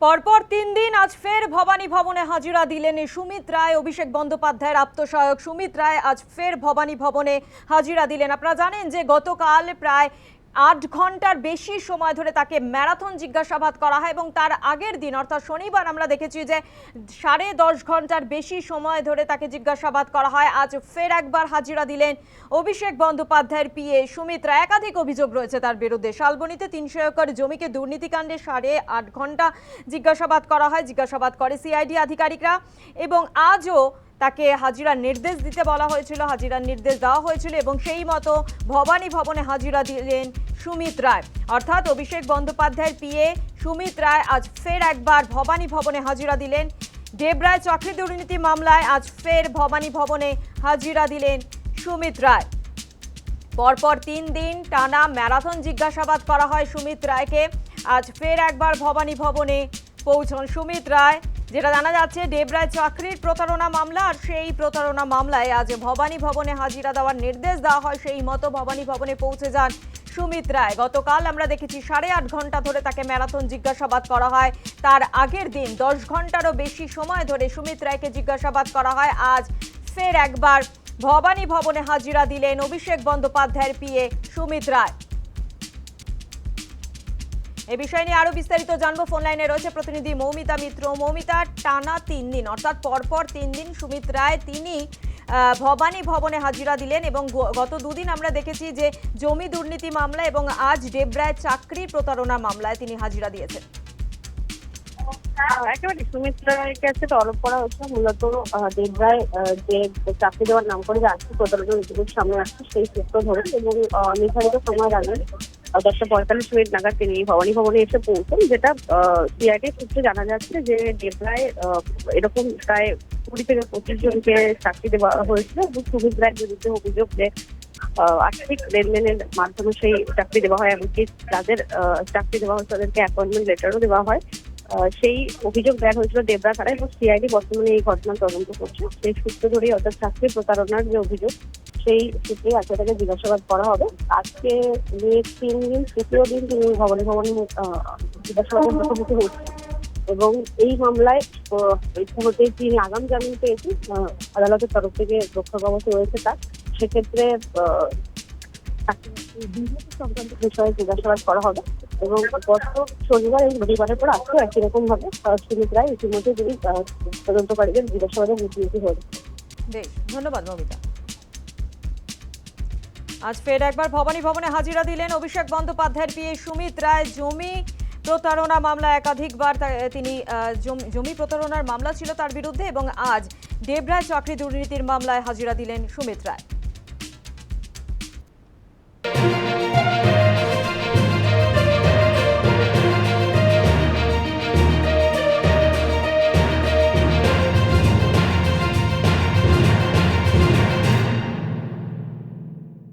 পরপর ৩ দিন আজ ফের ভবানী ভবনে হাজিরা দিলেন সুমিত রায়। অভিষেক বন্দ্যোপাধ্যায়ের আপ্তসহায়ক সুমিত রায় আজ ফের ভবানী ভবনে হাজিরা দিলেন। আপনারা জানেন যে গতকাল প্রায় ৮ ঘন্টার বেশি সময় ধরে তাকে ম্যারাথন জিজ্ঞাসাবাদ করা হয় এবং তার আগের দিন অর্থাৎ শনিবার আমরা দেখেছি যে ১০.৫ ঘন্টার বেশি সময় ধরে তাকে জিজ্ঞাসাবাদ করা হয়। আজ ফের একবার হাজিরা দিলেন অভিষেক বন্দ্যোপাধ্যায়ের পিএ সুমিত রায়। একাধিক অভিযোগ রয়েছে তার বিরুদ্ধে। শালবনীতে ৩০০ একর জমিকে দুর্নীতিকাণ্ডে ৮.৫ ঘন্টা জিজ্ঞাসাবাদ করা হয়, জিজ্ঞাসাবাদ করে সিআইডি আধিকারিকরা এবং আজও তাকে হাজিরার নির্দেশ দিতে বলা হয়েছিল, হাজিরার নির্দেশ দেওয়া হয়েছিল এবং সেই মতো ভবানী ভবনে হাজিরা দিলেন সুমিত রায়। অর্থাৎ অভিষেক বন্দ্যোপাধ্যায়ের পিএ সুমিত রায় আজ ফের একবার ভবানী ভবনে হাজিরা দিলেন। দেবরায় চাকরি দুর্নীতি মামলায় আজ ফের ভবানী ভবনে হাজিরা দিলেন সুমিত রায়। পরপর ৩ দিন টানা ম্যারাথন জিজ্ঞাসাবাদ করা হয় সুমিত রায়কে। আজ ফের একবার ভবানী ভবনে পৌঁছন সুমিত রায়। যেটা জানা যাচ্ছে দেবরায় চাকরির প্রতারণা মামলা, আর সেই প্রতারণা মামলায় আজ ভবানী ভবনে হাজিরা দেওয়ার নির্দেশ দেওয়া হয়। সেই মতো ভবানী ভবনে পৌঁছে যান সুমিত রায়। গতকাল আমরা দেখেছি ৮.৫ ঘন্টা ধরে তাকে ম্যারাথন জিজ্ঞাসাবাদ করা হয়। তার আগের দিন ১০ ঘন্টারও বেশি সময় ধরে সুমিত রায়কে জিজ্ঞাসাবাদ করা হয়। আজ ফের একবার ভবানী ভবনে হাজিরা দিলেন অভিষেক বন্দ্যোপাধ্যায়ের পিএ সুমিত রায়। এই বিষয় নিয়ে আরো বিস্তারিত জানবো। ফোন লাইনে রয়েছে প্রতিনিধি মৌমিতা মিত্র। মৌমিতা, টানা ৩ দিন অর্থাৎ পরপর ৩ দিন সুমিত রায় তিনি ভবানী ভবনে হাজিরা দিলেন এবং গত দুদিন আমরা দেখেছি যে জমি দুর্নীতি মামলা এবং আজ দেবরায় চাকরি প্রতারণা মামলায় তিনি হাজিরা দিয়েছেন। একেবারে সুমিত রায়ের কাছে তলব করা হচ্ছে মূলত দেবরায় যে চাকরি দেওয়ার নাম করে যে আর্থিক প্রতারণার অভিযোগ সামনে আসছে সেই সূত্র ধরে এবং নির্ধারিত সময়ের আগে ১০:৪৫ নাগাদ তিনি ভবানী ভবনে এসে পৌঁছেন। যেটা সিআইডি সূত্রে জানা যাচ্ছে যে দেবরায় এরকম প্রায় ২০ থেকে ২৫ জনকে চাকরি দেওয়া হয়েছিল এবং সুমিত রায়ের বিরুদ্ধে অভিযোগ যে আর্থিক লেনদেনের মাধ্যমে সেই চাকরি দেওয়া হয়, এমনকি যাদের চাকরি দেওয়া হয় তাদেরকে অ্যাপয়েন্টমেন্ট লেটারও দেওয়া হয়। সেই অভিযোগ দেওয়া হয়েছিল দেবরা থানায় এবং সিআইডি বর্তমানে এই ঘটনা তদন্ত করছে। সেই সূত্র ধরেই অর্থাৎ চাকরি প্রতারণার যে অভিযোগ সেই সূত্রে আজকে তাকে জিজ্ঞাসাবাদ করা হবে। আজকে ৩ দিন, তৃতীয় দিন তিনি ভবানী ভবনে জিজ্ঞাসাবাদের মুখোমুখি হয়েছেন এবং এই মামলায় ইতিমধ্যে তিনি আগাম জামিন পেয়েছেন। আদালতের তরফ থেকে রক্ষা কবচ রয়েছে তার। সেক্ষেত্রে সংক্রান্ত বিষয়ে জিজ্ঞাসাবাদ করা হবে এবং গত শনিবার এই রবিবারের পর আজকে একই রকম ভাবে সুমিত রায় ইতিমধ্যে তিনি তদন্তকারীদের জিজ্ঞাসাবাদের মুখোমুখি হয়েছে। বেশ, ধন্যবাদ মৌমিতা। আজ ফের একবার ভবানী ভবনে হাজিরা দিলেন অভিষেক বন্দ্যোপাধ্যায়ের পিএ সুমিত রায়। জমি প্রতারণা মামলা একাধিকবার তিনি জমি প্রতারণার মামলা ছিল তার বিরুদ্ধে এবং আজ দেবরায় চাকরি দুর্নীতির মামলায় হাজিরা দিলেন সুমিত রায়।